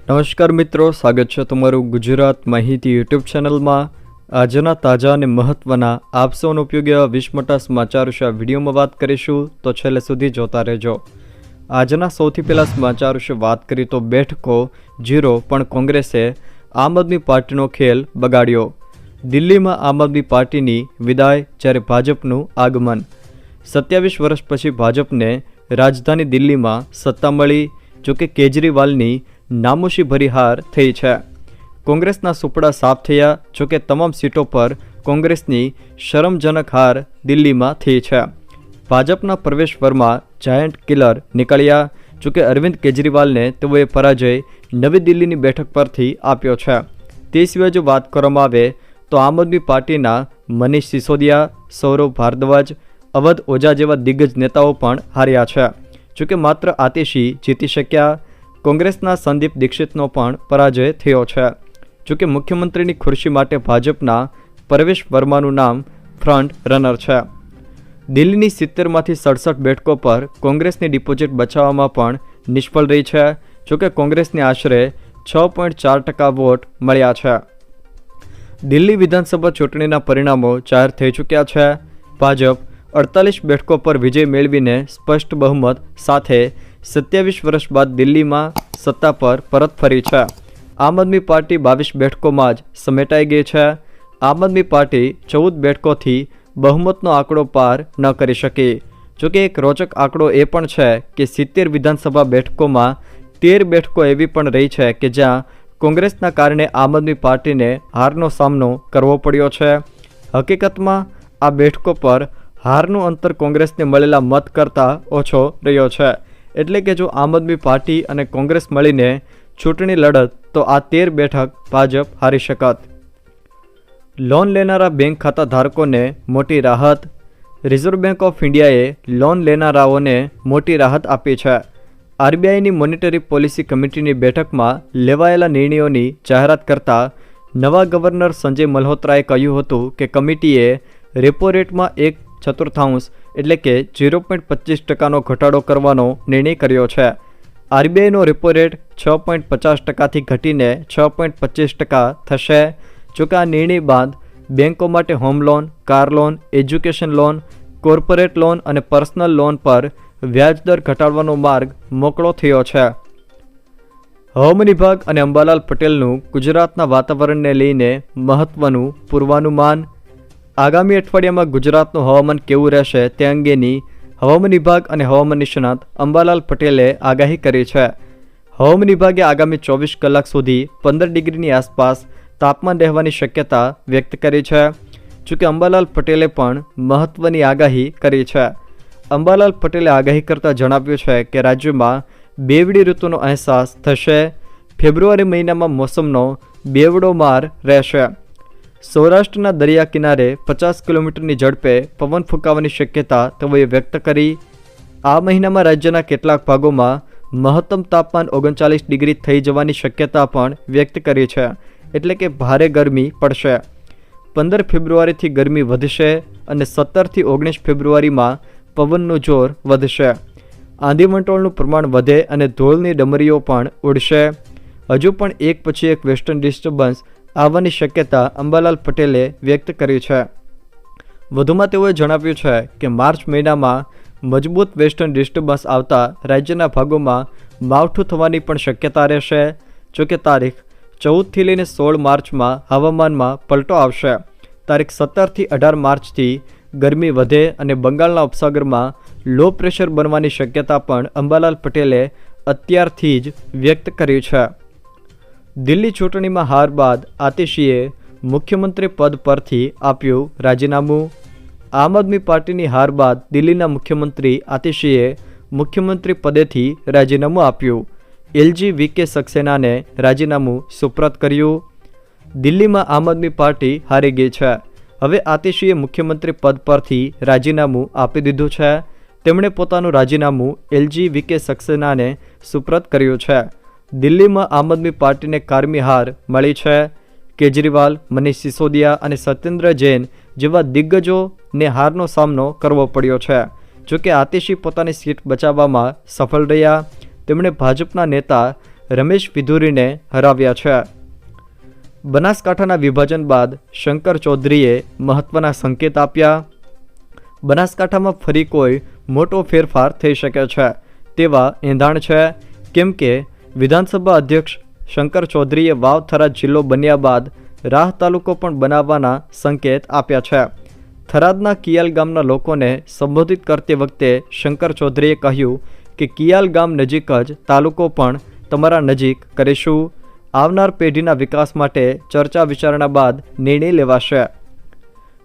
નમસ્કાર મિત્રો, સ્વાગત છે તમારું ગુજરાત માહિતી યુટ્યુબ ચેનલમાં। આજના તાજા અને મહત્વના આપ સૌનો ઉપયોગી 20 મોટા સમાચાર વિશે વિડીયોમાં વાત કરીશું, તો છેલ્લે સુધી જોતા રહેજો। આજના સૌથી પહેલા સમાચાર વિશે વાત કરીએ તો બેઠકો 0 પણ કોંગ્રેસે આમ આદમી પાર્ટીનો ખેલ બગાડ્યો। દિલ્હીમાં આમ આદમી પાર્ટીની વિદાય, જ્યારે ભાજપનું આગમન। 27 વર્ષ પછી ભાજપને રાજધાની દિલ્હીમાં સત્તા મળી, જોકે કેજરીવાલની નામોશી ભરી હાર થઈ છે। કોંગ્રેસના સુપડા સાફ થયા, જોકે તમામ સીટો પર કોંગ્રેસની શરમજનક હાર દિલ્હીમાં થઈ છે। ભાજપના પ્રવેશ વર્મા જાયન્ટ કિલર નીકળ્યા, જોકે અરવિંદ કેજરીવાલને તેઓએ પરાજય નવી દિલ્હીની બેઠક પરથી આપ્યો છે। તે સિવાય જો વાત કરવામાં આવે તો આમ આદમી પાર્ટીના મનીષ સિસોદિયા, સૌરવ ભારદ્વાજ, અવધ ઓઝા જેવા દિગ્ગજ નેતાઓ પણ હાર્યા છે, જોકે માત્ર આતિશી જીતી શક્યા। કોંગ્રેસના સંદીપ દીક્ષિતનો પણ પરાજય થયો છે, જોકે મુખ્યમંત્રીની ખુરશી માટે ભાજપના પ્રવેશ વર્માનું નામ ફ્રન્ટ રનર છે। દિલ્હીની 70માંથી 67 બેઠકો પર કોંગ્રેસની ડિપોઝિટ બચાવવામાં પણ નિષ્ફળ રહી છે, જોકે કોંગ્રેસને આશરે 6.4% વોટ મળ્યા છે। દિલ્હી વિધાનસભા ચૂંટણીના પરિણામો જાહેર થઈ ચૂક્યા છે। ભાજપ 48 બેઠકો પર વિજય મેળવીને સ્પષ્ટ બહુમત સાથે 27 વર્ષ બાદ દિલ્હીમાં સત્તા પર પરત ફરી છે। આમ આદમી પાર્ટી 22 બેઠકોમાં જ સમેટાઈ ગઈ છે। આમ આદમી પાર્ટી 14 બેઠકોથી બહુમતનો આંકડો પાર ન કરી શકી, જોકે એક રોચક આંકડો એ પણ છે કે 70 વિધાનસભા બેઠકોમાં 13 બેઠકો એવી પણ રહી છે કે જ્યાં કોંગ્રેસના કારણે આમ આદમી પાર્ટીને હારનો સામનો કરવો પડ્યો છે। હકીકતમાં આ બેઠકો પર હારનું અંતર કોંગ્રેસને મળેલા મત કરતાં ઓછો રહ્યો છે, એટલે કે જો આમ આદમી પાર્ટી અને કોંગ્રેસ મળીને ચૂંટણી લડત તો આ 13 બેઠક ભાજપ હારી શકત। લોન લેનારા બેંક ખાતા ધારકોને મોટી રાહત। રિઝર્વ બેંક ઓફ ઇન્ડિયાએ લોન લેનારાઓને મોટી રાહત આપી છે। આરબીઆઈની મોનિટરી પોલિસી કમિટીની બેઠકમાં લેવાયેલા નિર્ણયોની જાહેરાત કરતા નવા ગવર્નર સંજય મલ્હોત્રાએ કહ્યું હતું કે કમિટીએ રેપો રેટમાં 1/4 એટલે કે 0.25%નો ઘટાડો કરવાનો નિર્ણય કર્યો છે। આરબીઆઈનો રેપો રેટ 6.50%થી ઘટીને 6.25% થશે, જોકે આ નિર્ણય બાદ બેન્કો માટે home loan, car loan, education loan, corporate loan અને પર્સનલ લોન પર વ્યાજદર ઘટાડવાનો માર્ગ મોકળો થયો છે। હવામાન વિભાગ અને અંબાલાલ પટેલનું ગુજરાતના વાતાવરણને લઈને મહત્વનું પૂર્વાનુમાન। આગામી અઠવાડિયામાં ગુજરાતનું હવામાન કેવું રહેશે તે અંગેની હવામાન વિભાગ અને હવામાન નિષ્ણાત અંબાલાલ પટેલે આગાહી કરી છે। હવામાન વિભાગે આગામી 24 કલાક સુધી 15 ડિગ્રીની આસપાસ તાપમાન રહેવાની શક્યતા વ્યક્ત કરી છે, જોકે અંબાલાલ પટેલે પણ મહત્વની આગાહી કરી છે। અંબાલાલ પટેલે આગાહી કરતાં જણાવ્યું છે કે રાજ્યમાં બેવડી ઋતુનો અહેસાસ થશે। ફેબ્રુઆરી મહિનામાં મોસમનો બેવડો માર રહેશે। સૌરાષ્ટ્રના દરિયા કિનારે 50 કિલોમીટરની ઝડપે પવન ફૂંકાવાની શક્યતા તેઓએ વ્યક્ત કરી। આ મહિનામાં રાજ્યના કેટલાક ભાગોમાં મહત્તમ તાપમાન 39 ડિગ્રી થઈ જવાની શક્યતા પણ વ્યક્ત કરી છે, એટલે કે ભારે ગરમી પડશે। 15 ફેબ્રુઆરીથી ગરમી વધશે અને 17થી 19 ફેબ્રુઆરીમાં પવનનું જોર વધશે। આંધી વંટોળનું પ્રમાણ વધે અને ધૂળની ડમરીઓ પણ ઉડશે। હજુ પણ એક પછી એક વેસ્ટર્ન ડિસ્ટર્બન્સ આવવાની શક્યતા અંબાલાલ પટેલે વ્યક્ત કરી છે। વધુમાં તેઓએ જણાવ્યું છે કે માર્ચ મહિનામાં મજબૂત વેસ્ટર્ન ડિસ્ટર્બન્સ આવતા રાજ્યના ભાગોમાં માવઠું થવાની પણ શક્યતા રહેશે, જોકે તારીખ 14થી લઈને 16 માર્ચમાં હવામાનમાં પલટો આવશે। તારીખ 17થી 18 માર્ચથી ગરમી વધે અને બંગાળના ઉપસાગરમાં લો પ્રેશર બનવાની શક્યતા પણ અંબાલાલ પટેલે અત્યારથી જ વ્યક્ત કરી છે। દિલ્હી ચૂંટણીમાં હાર બાદ આતિશીએ મુખ્યમંત્રી પદ પરથી આપ્યું રાજીનામું। આમ આદમી પાર્ટીની હાર બાદ દિલ્હીના મુખ્યમંત્રી આતિશીએ મુખ્યમંત્રી પદેથી રાજીનામું આપ્યું। એલજી વીકે સક્સેનાને રાજીનામું સુપ્રત કર્યું। દિલ્હીમાં આમ આદમી પાર્ટી હારી ગઈ છે। હવે આતિશીએ મુખ્યમંત્રી પદ પરથી રાજીનામું આપી દીધું છે। તેમણે પોતાનું રાજીનામું એલજી વીકે સક્સેનાને સુપ્રત કર્યું છે। દિલ્હીમાં આમ આદમી પાર્ટીને કારમી હાર મળી છે। કેજરીવાલ, મનીષ સિસોદિયા અને સત્યેન્દ્ર જૈન જેવા દિગ્ગજોને હારનો સામનો કરવો પડ્યો છે, જોકે આતિશી પોતાની સીટ બચાવવામાં સફળ રહ્યા। તેમણે ભાજપના નેતા રમેશ વિધુરીને હરાવ્યા છે. બનાસકાંઠાના વિભાજન બાદ શંકર ચૌધરીએ મહત્વના સંકેત આપ્યા. બનાસકાંઠામાં ફરી કોઈ મોટો ફેરફાર થઈ શકે છે તેવા એંધાણ છે, કેમ કે વિધાનસભા અધ્યક્ષ શંકર ચૌધરીએ વાવ થરાદ જિલ્લો બન્યા બાદ રાહ તાલુકો પણ બનાવવાના સંકેત આપ્યા છે. થરાદના કિયાલ ગામના લોકોને સંબોધિત કરતી વખતે શંકર ચૌધરીએ કહ્યું કે કિયાલ ગામ નજીક જ તાલુકો પણ તમારા નજીક કરીશું. આવનાર પેઢીના વિકાસ માટે ચર્ચા વિચારણા બાદ નિર્ણય લેવાશે.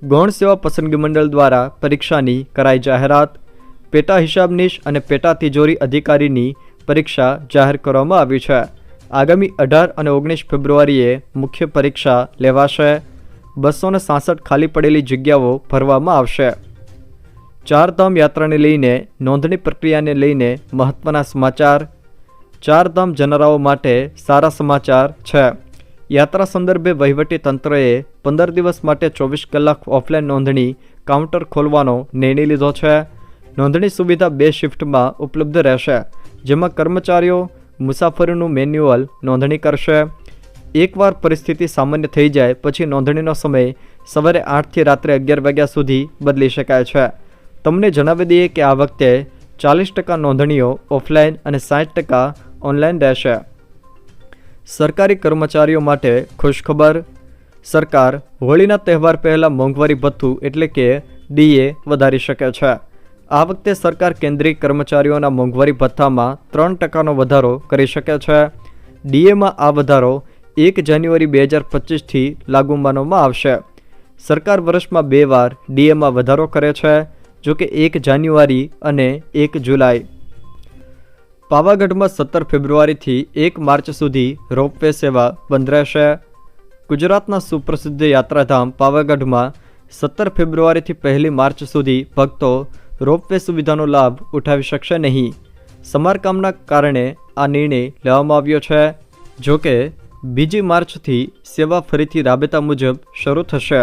ગૌણ સેવા પસંદગી મંડળ દ્વારા પરીક્ષાની કરાઈ જાહેરાત. પેટા હિસાબનીશ અને પેટા તિજોરી અધિકારીની પરીક્ષા જાહેર કરવામાં આવી છે. આગામી 18 અને 19 ફેબ્રુઆરીએ મુખ્ય પરીક્ષા લેવાશે. 266 ખાલી પડેલી જગ્યાઓ ભરવામાં આવશે. ચારધામ યાત્રાને લઈને નોંધણી પ્રક્રિયાને લઈને મહત્વના સમાચાર. ચારધામ જનારાઓ માટે સારા સમાચાર છે. યાત્રા સંદર્ભે વહીવટી તંત્રએ 15 દિવસ માટે 24 કલાક ઓફલાઈન નોંધણી કાઉન્ટર ખોલવાનો નિર્ણય લીધો છે. નોંધણી સુવિધા 2 શિફ્ટમાં ઉપલબ્ધ રહેશે, જેમાં કર્મચારીઓ મુસાફરીનું મેન્યુઅલ નોંધણી કરશે. એકવાર પરિસ્થિતિ સામાન્ય થઈ જાય પછી નોંધણીનો સમય સવારે 8થી રાત્રે 11 વાગ્યા સુધી બદલી શકાય છે. તમને જણાવી દઈએ કે આ વખતે 40% નોંધણીઓ ઓફલાઈન અને 60% ઓનલાઈન રહેશે. સરકારી કર્મચારીઓ માટે ખુશખબર. સરકાર હોળીના તહેવાર પહેલાં મોંઘવારી ભથ્થું એટલે કે ડીએ વધારી શકે છે. આ વખતે સરકાર કેન્દ્રીય કર્મચારીઓના મોંઘવારી ભથ્થામાં 3%નો વધારો કરી શકે છે. ડીએમાં આ વધારો 1 જાન્યુઆરી 2025થી લાગુ માનવામાં આવશે. સરકાર વર્ષમાં 2 વાર ડીએમાં વધારો કરે છે, જો કે 1 જાન્યુઆરી અને 1 જુલાઈ. પાવાગઢમાં 17 ફેબ્રુઆરીથી 1 માર્ચ સુધી રોપવે સેવા બંધ રહેશે. ગુજરાતના સુપ્રસિદ્ધ યાત્રાધામ પાવાગઢમાં 17 ફેબ્રુઆરીથી 1 માર્ચ સુધી ભક્તો રોપવે સુવિધાનો લાભ ઉઠાવી શકશે નહીં. સમારકામના કારણે આ નિર્ણય લેવામાં આવ્યો છે. જો કે 2 માર્ચથી સેવા ફરીથી રાબેતા મુજબ શરૂ થશે.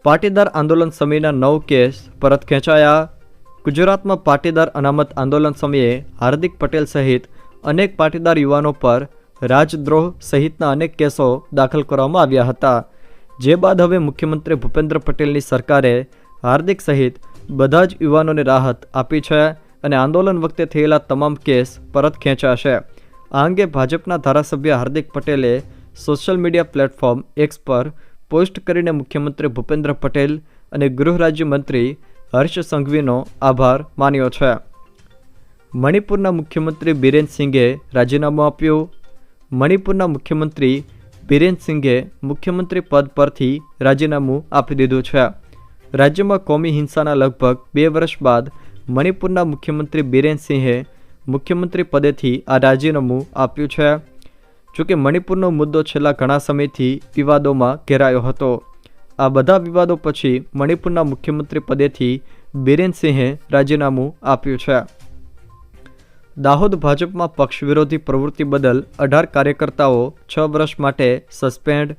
પાટીદાર આંદોલન સમયના 9 કેસ પરત ખેંચાયા. ગુજરાતમાં પાટીદાર અનામત આંદોલન સમયે હાર્દિક પટેલ સહિત અનેક પાટીદાર યુવાનો પર રાજદ્રોહ સહિતના અનેક કેસો દાખલ કરવામાં આવ્યા હતા. જે બાદ હવે મુખ્યમંત્રી ભૂપેન્દ્ર પટેલની સરકારે હાર્દિક સહિત બધા જ યુવાનોને રાહત આપી છે અને આંદોલન વખતે થયેલા તમામ કેસ પરત ખેંચાશે. આ અંગે ભાજપના ધારાસભ્ય હાર્દિક પટેલે સોશિયલ મીડિયા પ્લેટફોર્મ એક્સ પર પોસ્ટ કરીને મુખ્યમંત્રી ભૂપેન્દ્ર પટેલ અને ગૃહ રાજ્યમંત્રી હર્ષ સંઘવીનો આભાર માન્યો છે. મણિપુરના મુખ્યમંત્રી બિરેન સિંઘે રાજીનામું આપ્યું. મણિપુરના મુખ્યમંત્રી બિરેન સિંઘે મુખ્યમંત્રી પદ પરથી રાજીનામું આપી દીધું છે. રાજ્યમાં કોમી હિંસાના લગભગ 2 વર્ષ બાદ મણિપુરના મુખ્યમંત્રી બિરેન સિંહે મુખ્યમંત્રી પદેથી આ રાજીનામું આપ્યું છે. જોકે મણિપુરનો મુદ્દો છેલ્લા ઘણા સમયથી વિવાદોમાં ઘેરાયો હતો. આ બધા વિવાદો પછી મણિપુરના મુખ્યમંત્રી પદેથી બિરેન સિંહે રાજીનામું આપ્યું છે. દાહોદ ભાજપમાં પક્ષ વિરોધી પ્રવૃત્તિ બદલ 18 કાર્યકર્તાઓ 6 વર્ષ માટે સસ્પેન્ડ.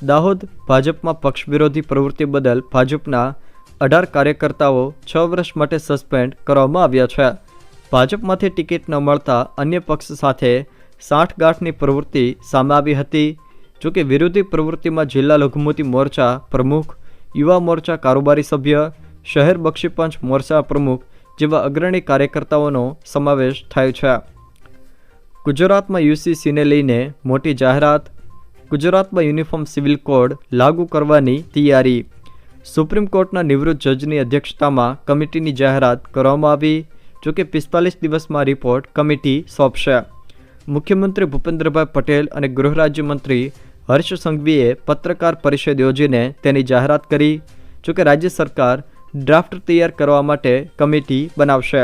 દાહોદ ભાજપમાં પક્ષ વિરોધી પ્રવૃત્તિ બદલ ભાજપના 18 કાર્યકર્તાઓ 6 વર્ષ માટે સસ્પેન્ડ કરવામાં આવ્યા છે. ભાજપમાંથી ટિકિટ ન મળતા અન્ય પક્ષ સાથે સાંઠગાંઠની પ્રવૃત્તિ સામે આવી હતી. જોકે વિરોધી પ્રવૃત્તિમાં જિલ્લા લઘુમતી મોરચા પ્રમુખ, યુવા મોરચા કારોબારી સભ્ય, શહેર બક્ષીપંચ મોરચા પ્રમુખ જેવા અગ્રણી કાર્યકર્તાઓનો સમાવેશ થાય છે. ગુજરાતમાં યુસીસીને લઈને મોટી જાહેરાત. ગુજરાતમાં યુનિફોર્મ સિવિલ કોડ લાગુ કરવાની તૈયારી. સુપ્રીમ કોર્ટના નિવૃત્ત જજની અધ્યક્ષતામાં કમિટીની જાહેરાત કરવામાં આવી. જોકે 45 દિવસમાં રિપોર્ટ કમિટી સોંપશે. મુખ્યમંત્રી ભૂપેન્દ્રભાઈ પટેલ અને ગૃહ રાજ્યમંત્રી હર્ષ સંઘવીએ પત્રકાર પરિષદ યોજીને તેની જાહેરાત કરી. જોકે રાજ્ય સરકાર ડ્રાફ્ટ તૈયાર કરવા માટે કમિટી બનાવશે.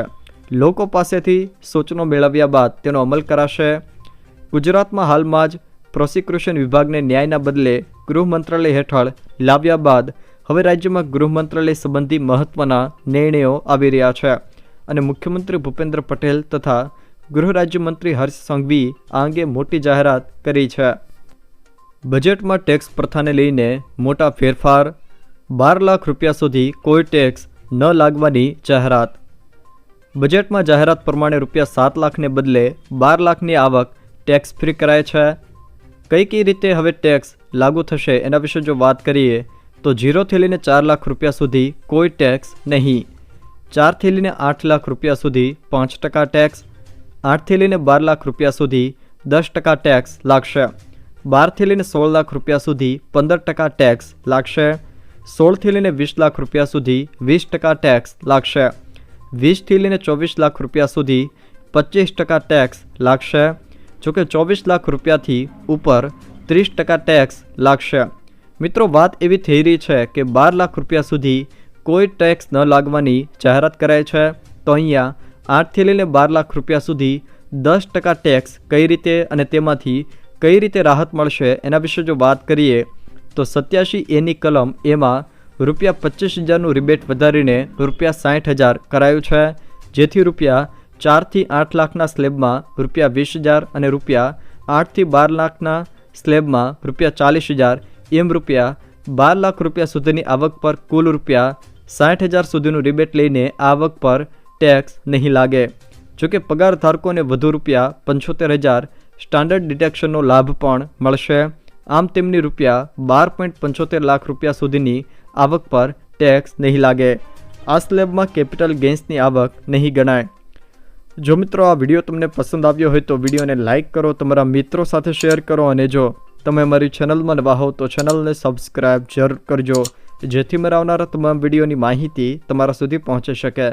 લોકો પાસેથી સૂચનો મેળવ્યા બાદ તેનો અમલ કરાશે. ગુજરાતમાં હાલમાં જ પ્રોસિક્યુશન વિભાગને ન્યાયના બદલે ગૃહ મંત્રાલય હેઠળ લાવ્યા બાદ હવે રાજ્યમાં ગૃહ મંત્રાલય સંબંધી મહત્વના નિર્ણયો આવી રહ્યા છે અને મુખ્યમંત્રી ભૂપેન્દ્ર પટેલ તથા ગૃહ રાજ્યમંત્રી હર્ષ સંઘવી આ અંગે મોટી જાહેરાત કરી છે. બજેટમાં ટેક્સ પ્રથાને લઈને મોટા ફેરફાર. 12 લાખ રૂપિયા સુધી કોઈ ટેક્સ ન લાગવાની જાહેરાત. બજેટમાં જાહેરાત પ્રમાણે ₹7 લાખને બદલે 12 લાખની આવક ટેક્સ ફ્રી કરાય છે। કઈ રીતે હવે ટેક્સ લાગુ થશે એના વિશે જો વાત કરીએ તો 0 થી લઈને 4 લાખ રૂપિયા સુધી કોઈ ટેક્સ નહીં, 4 થી લઈને 8 લાખ રૂપિયા સુધી 5% ટેક્સ, 8 થી લઈને 12 લાખ રૂપિયા સુધી 10% ટેક્સ લાગશે, 12 થી લઈને 16 લાખ રૂપિયા સુધી 15% ટેક્સ લાગશે, 16 થી લઈને 20 લાખ રૂપિયા સુધી 20% ટેક્સ લાગશે, 20 થી લઈને 24 લાખ રૂપિયા સુધી 25% ટેક્સ લાગશે। જોકે 24 લાખ રૂપિયાથી ઉપર 30% ટેક્સ લાગશે। મિત્રો, વાત એવી થઈ રહી છે કે 12 લાખ રૂપિયા સુધી કોઈ ટેક્સ ન લાગવાની જાહેરાત કરાઈ છે, તો અહીંયા 8 થી લઈને 12 લાખ રૂપિયા સુધી 10% ટેક્સ કઈ રીતે અને તેમાંથી કઈ રીતે રાહત મળશે એના વિશે જો વાત કરીએ તો 87A ની કલમ એમાં ₹25,000નું રિબેટ વધારીને ₹60,000 કરાયું છે, જેથી ₹4 થી 8 લાખના સ્લેબમાં ₹20,000 અને ₹8 થી 12 લાખના સ્લેબમાં ₹40,000 એમ ₹12 લાખ રૂપિયા સુધીની આવક પર કુલ ₹60,000 સુધીનું રિબેટ લઈને આવક પર ટેક્સ નહીં લાગે। જોકે પગાર ધારકોને વધુ ₹75,000 સ્ટાન્ડર્ડ ડિડક્શનનો લાભ પણ મળશે। આમ તેમની ₹12.75 લાખ રૂપિયા સુધીની આવક પર ટેક્સ નહીં લાગે। આ સ્લેબમાં કેપિટલ ગેઇન્સની આવક નહીં ગણાય। જો મિત્રો આ વિડીયો તમને પસંદ આવ્યો હોય તો વિડીયોને લાઇક કરો, તમારા મિત્રો સાથે શેર કરો અને જો તમે અમારી ચેનલમાં નવા હો તો ચેનલને સબસ્ક્રાઈબ જરૂર કરજો, જેથી મારા આવનારા તમામ વિડીયોની માહિતી તમારા સુધી પહોંચી શકે।